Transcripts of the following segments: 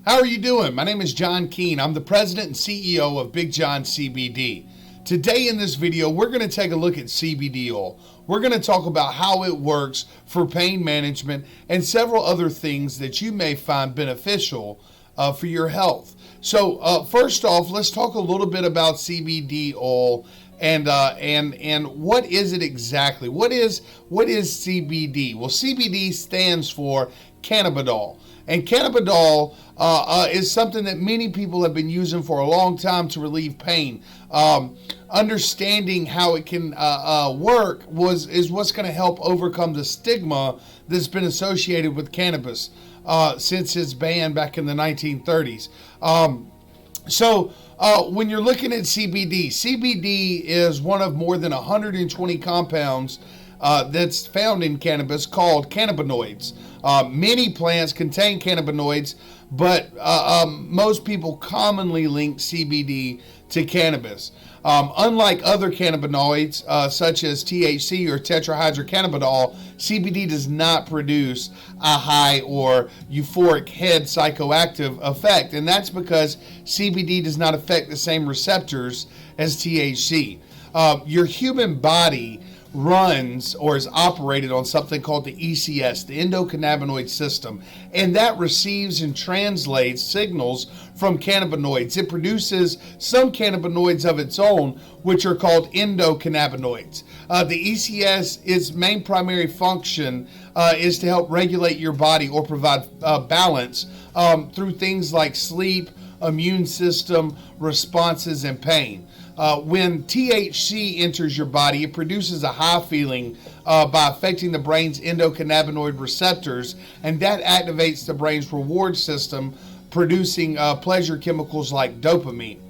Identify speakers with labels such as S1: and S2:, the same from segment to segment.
S1: How are you doing? My name is Jon Keene. I'm the president and CEO of Big John CBD. Today in this video, we're going to take a look at CBD oil. We're going to talk about how it works for pain management and several other things that you may find beneficial for your health. So first off, let's talk a little bit about CBD oil and what is it exactly? What is CBD? Well, CBD stands for cannabidiol. And cannabidiol is something that many people have been using for a long time to relieve pain. Understanding how it can work is what's going to help overcome the stigma that's been associated with cannabis since its ban back in the 1930s. When you're looking at CBD, CBD is one of more than 120 compounds that's found in cannabis called cannabinoids. Many plants contain cannabinoids, but most people commonly link CBD to cannabis. Unlike other cannabinoids, such as THC or tetrahydrocannabinol, CBD does not produce a high or euphoric head psychoactive effect, and that's because CBD does not affect the same receptors as THC. Your human body runs or is operated on something called the ECS, the endocannabinoid system, and that receives and translates signals from cannabinoids. It produces some cannabinoids of its own, which are called endocannabinoids. The ECS, its main primary function is to help regulate your body or provide balance through things like sleep, immune system responses, and pain. When THC enters your body, it produces a high feeling by affecting the brain's endocannabinoid receptors, and that activates the brain's reward system, producing pleasure chemicals like dopamine.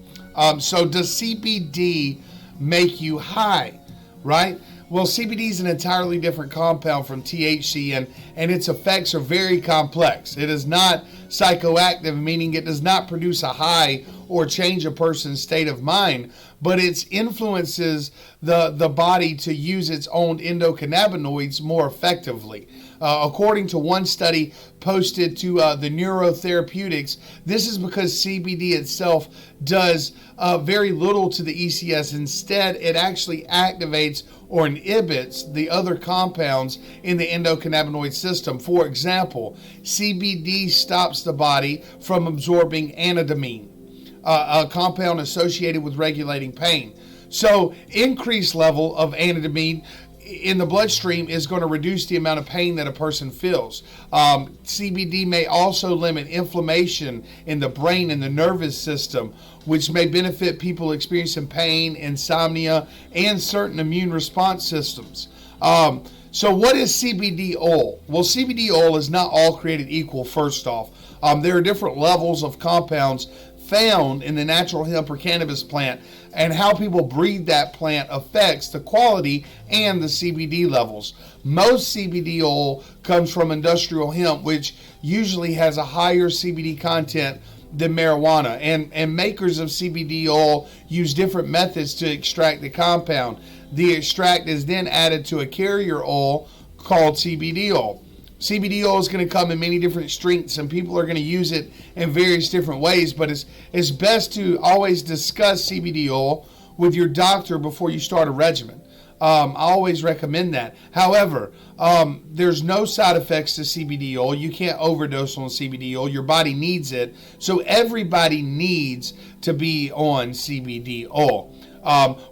S1: So does CBD make you high, right? Well, CBD is an entirely different compound from THC, and its effects are very complex. It is not psychoactive, meaning it does not produce a high or change a person's state of mind, but it influences the body to use its own endocannabinoids more effectively. According to one study posted to the Neurotherapeutics, this is because CBD itself does very little to the ECS. Instead, it actually activates or inhibits the other compounds in the endocannabinoid system. For example, CBD stops the body from absorbing anandamide, a compound associated with regulating pain. So increased level of anandamide in the bloodstream is going to reduce the amount of pain that a person feels. CBD may also limit inflammation in the brain and the nervous system, which may benefit people experiencing pain, insomnia, and certain immune response systems. So what is CBD oil? Well, CBD oil is not all created equal, first off. There are different levels of compounds found in the natural hemp or cannabis plant, and how people breed that plant affects the quality and the CBD levels. Most CBD oil comes from industrial hemp, which usually has a higher CBD content than marijuana, and makers of CBD oil use different methods to extract the compound. The extract is then added to a carrier oil called CBD oil. CBD oil is going to come in many different strengths, and people are going to use it in various different ways, but it's best to always discuss CBD oil with your doctor before you start a regimen. I always recommend that. However, there's no side effects to CBD oil. You can't overdose on CBD oil. Your body needs it. So everybody needs to be on CBD oil.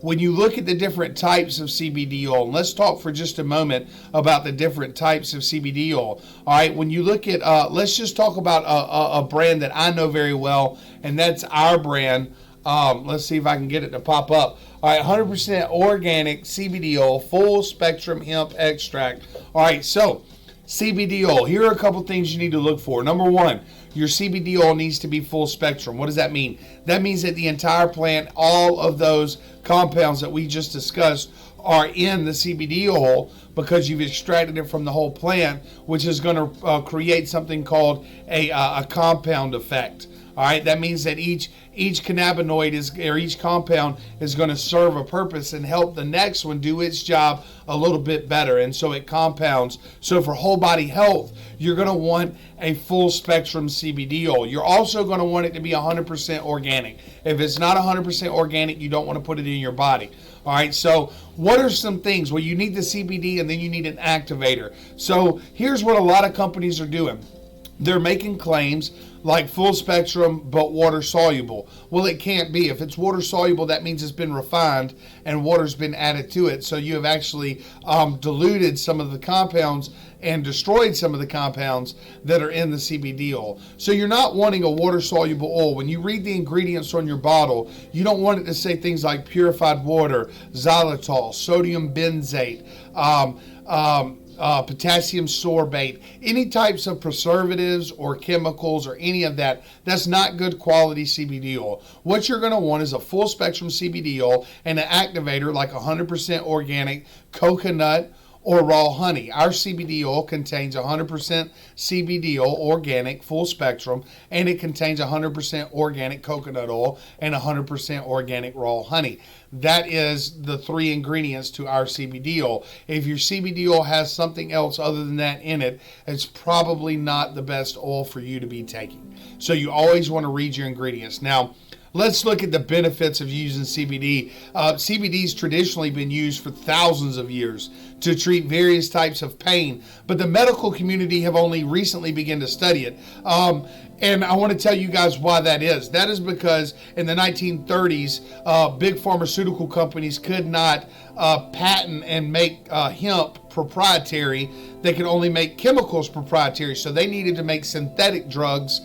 S1: When you look at the different types of CBD oil, and let's talk for just a moment about the different types of CBD oil. All right, when you look at, let's just talk about a brand that I know very well, and that's our brand. Let's see if I can get it to pop up. All right, 100% organic CBD oil, full spectrum hemp extract. All right, so CBD oil. Here are a couple things you need to look for. Number one, your CBD oil needs to be full spectrum. What does that mean? That means that the entire plant, all of those compounds that we just discussed, are in the CBD oil because you've extracted it from the whole plant, which is going to create something called a compound effect. All right, that means that each cannabinoid each compound is going to serve a purpose and help the next one do its job a little bit better, and so it compounds. So for whole body health, you're going to want a full spectrum CBD oil. You're also going to want it to be 100% organic. If it's not 100% organic, you don't want to put it in your body. All right, so what are some things? Well, you need the CBD and then you need an activator. So here's what a lot of companies are doing. They're making claims like full spectrum but water soluble. Well, it can't be. If it's water soluble, that means it's been refined and water's been added to it. So you have actually diluted some of the compounds and destroyed some of the compounds that are in the CBD oil. So you're not wanting a water soluble oil. When you read the ingredients on your bottle, you don't want it to say things like purified water, xylitol, sodium benzate, potassium sorbate, any types of preservatives or chemicals or any of that. That's not good quality CBD oil. What you're going to want is a full spectrum CBD oil and an activator like 100% organic coconut or raw honey. Our CBD oil contains 100% CBD oil, organic, full spectrum, and it contains 100% organic coconut oil and 100% organic raw honey. That is the three ingredients to our CBD oil. If your CBD oil has something else other than that in it, it's probably not the best oil for you to be taking. So you always want to read your ingredients. Now, let's look at the benefits of using CBD. CBD's traditionally been used for thousands of years to treat various types of pain, but the medical community have only recently begun to study it. And I want to tell you guys why that is. That is because in the 1930s, big pharmaceutical companies could not patent and make hemp proprietary. They could only make chemicals proprietary, so they needed to make synthetic drugs.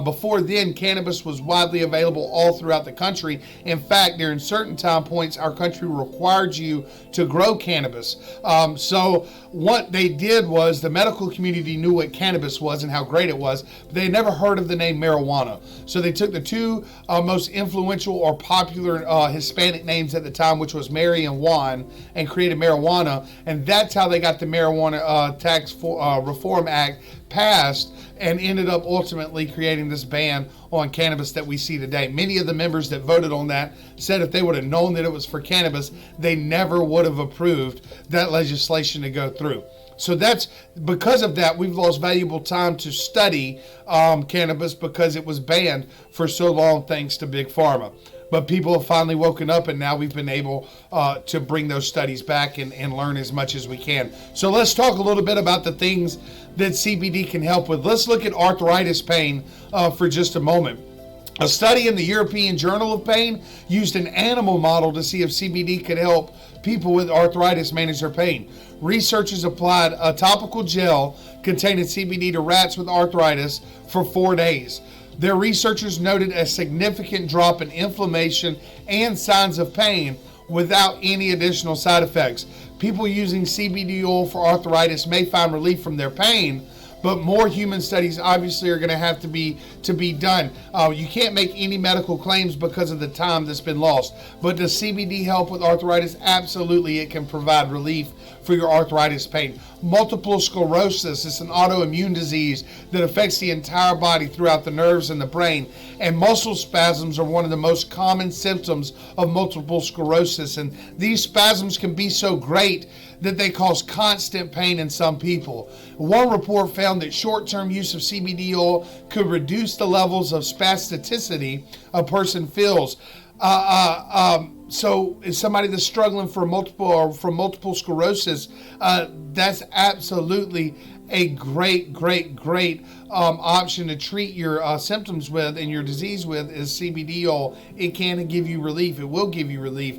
S1: Before then, cannabis was widely available all throughout the country. In fact, during certain time points, our country required you to grow cannabis. So what they did was the medical community knew what cannabis was and how great it was, but they had never heard of the name marijuana. So they took the two most influential or popular Hispanic names at the time, which was Mary and Juan, and created marijuana, and that's how they got the Marijuana Tax Reform Act passed and ended up ultimately creating this ban on cannabis that we see today. Many of the members that voted on that said if they would have known that it was for cannabis, they never would have approved that legislation to go through. So that's because of that, we've lost valuable time to study cannabis because it was banned for so long thanks to Big Pharma. But people have finally woken up, and now we've been able to bring those studies back and learn as much as we can. So let's talk a little bit about the things that CBD can help with. Let's look at arthritis pain for just a moment. A study in the European Journal of Pain used an animal model to see if CBD could help people with arthritis manage their pain. Researchers applied a topical gel containing CBD to rats with arthritis for 4 days. Their researchers noted a significant drop in inflammation and signs of pain without any additional side effects. People using CBD oil for arthritis may find relief from their pain, but more human studies obviously are going to have to be done. You can't make any medical claims because of the time that's been lost. But does CBD help with arthritis? Absolutely, it can provide relief for your arthritis pain. Multiple sclerosis is an autoimmune disease that affects the entire body throughout the nerves and the brain. And muscle spasms are one of the most common symptoms of multiple sclerosis. And these spasms can be so great that they cause constant pain in some people. One report found that short-term use of CBD oil could reduce the levels of spasticity a person feels. So if somebody that's struggling from multiple sclerosis, that's absolutely a great option to treat your symptoms with and your disease with is CBD oil. It can give you relief. It will give you relief.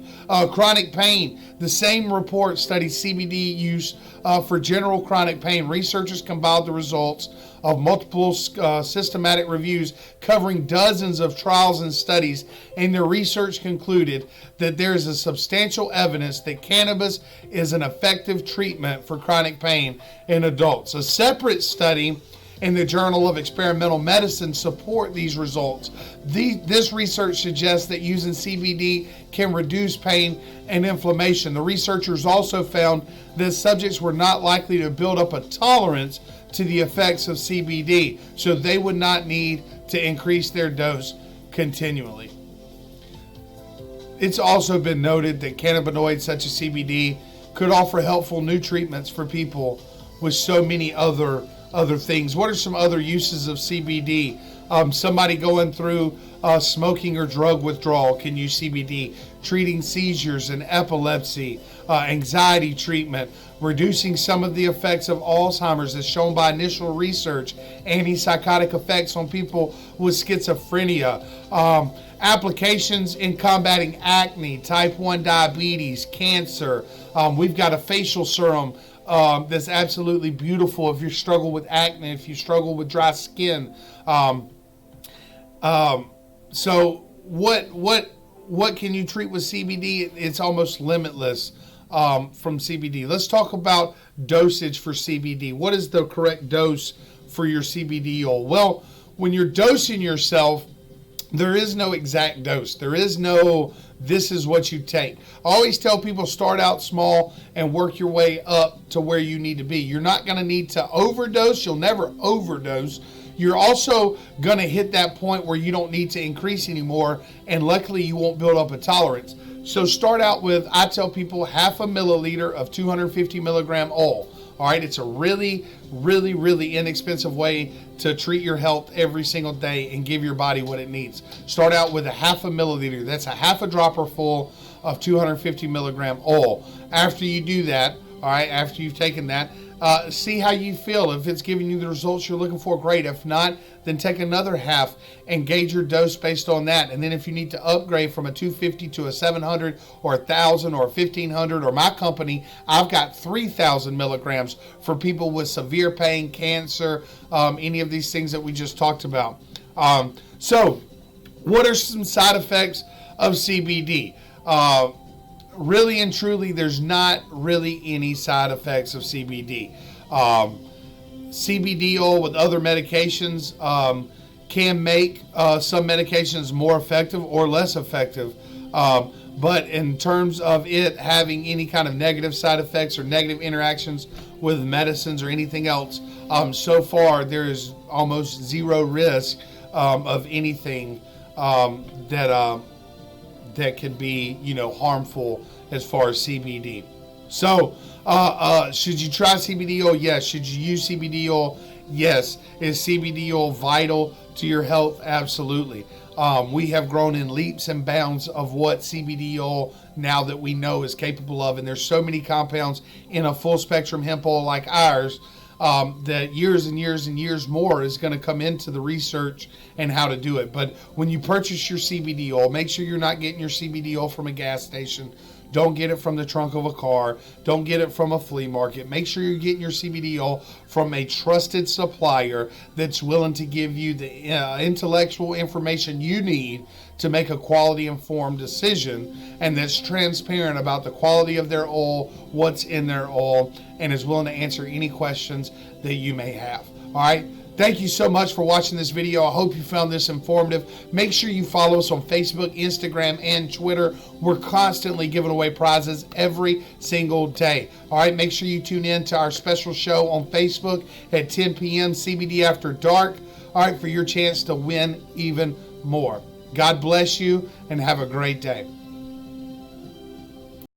S1: Chronic pain. The same report studied CBD use for general chronic pain. Researchers compiled the results of multiple systematic reviews covering dozens of trials and studies, and their research concluded that there is a substantial evidence that cannabis is an effective treatment for chronic pain in adults. A separate study in the Journal of Experimental Medicine support these results. This research suggests that using CBD can reduce pain and inflammation. The researchers also found that subjects were not likely to build up a tolerance to the effects of CBD, so they would not need to increase their dose continually. It's also been noted that cannabinoids such as CBD could offer helpful new treatments for people with so many other things. What are some other uses of CBD? Somebody going through smoking or drug withdrawal can use CBD. Treating seizures and epilepsy, anxiety treatment, reducing some of the effects of Alzheimer's as shown by initial research, antipsychotic effects on people with schizophrenia, applications in combating acne, type 1 diabetes, cancer. We've got a facial serum that's absolutely beautiful if you struggle with acne, if you struggle with dry skin. So what can you treat with CBD? It's almost limitless from CBD. Let's talk about dosage for CBD. What is the correct dose for your CBD oil? Well, when you're dosing yourself, there is no exact dose. There is no, this is what you take. I always tell people start out small and work your way up to where you need to be. You're not going to need to overdose. You'll never overdose. You're also going to hit that point where you don't need to increase anymore, and luckily you won't build up a tolerance. So start out with, I tell people, half a milliliter of 250 milligram oil. All right, it's a really, really, really inexpensive way to treat your health every single day and give your body what it needs. Start out with a half a milliliter. That's a half a dropper full of 250 milligram oil. After you do that, all right, after you've taken that, see how you feel. If it's giving you the results you're looking for, great. If not, then take another half and gauge your dose based on that. And then if you need to upgrade from a 250 to a 700 or 1,000 or 1,500, or my company, I've got 3,000 milligrams for people with severe pain, cancer, any of these things that we just talked about. So what are some side effects of CBD? Really and truly, there's not really any side effects of CBD. CBD oil with other medications can make some medications more effective or less effective. But in terms of it having any kind of negative side effects or negative interactions with medicines or anything else, so far there is almost zero risk of anything that could be, harmful as far as CBD. So, should you try CBD oil? Yes. Should you use CBD oil? Yes. Is CBD oil vital to your health? Absolutely. We have grown in leaps and bounds of what CBD oil now that we know is capable of, and there's so many compounds in a full spectrum hemp oil like ours that years and years and years more is going to come into the research and how to do it. But when you purchase your CBD oil, make sure you're not getting your CBD oil from a gas station. Don't get it from the trunk of a car. Don't get it from a flea market. Make sure you're getting your CBD oil from a trusted supplier that's willing to give you the intellectual information you need to make a quality informed decision, and that's transparent about the quality of their oil, what's in their oil, and is willing to answer any questions that you may have. All right. Thank you so much for watching this video. I hope you found this informative. Make sure you follow us on Facebook, Instagram, and Twitter. We're constantly giving away prizes every single day. All right, make sure you tune in to our special show on Facebook at 10 p.m. CBD After Dark. All right, for your chance to win even more. God bless you and have a great day.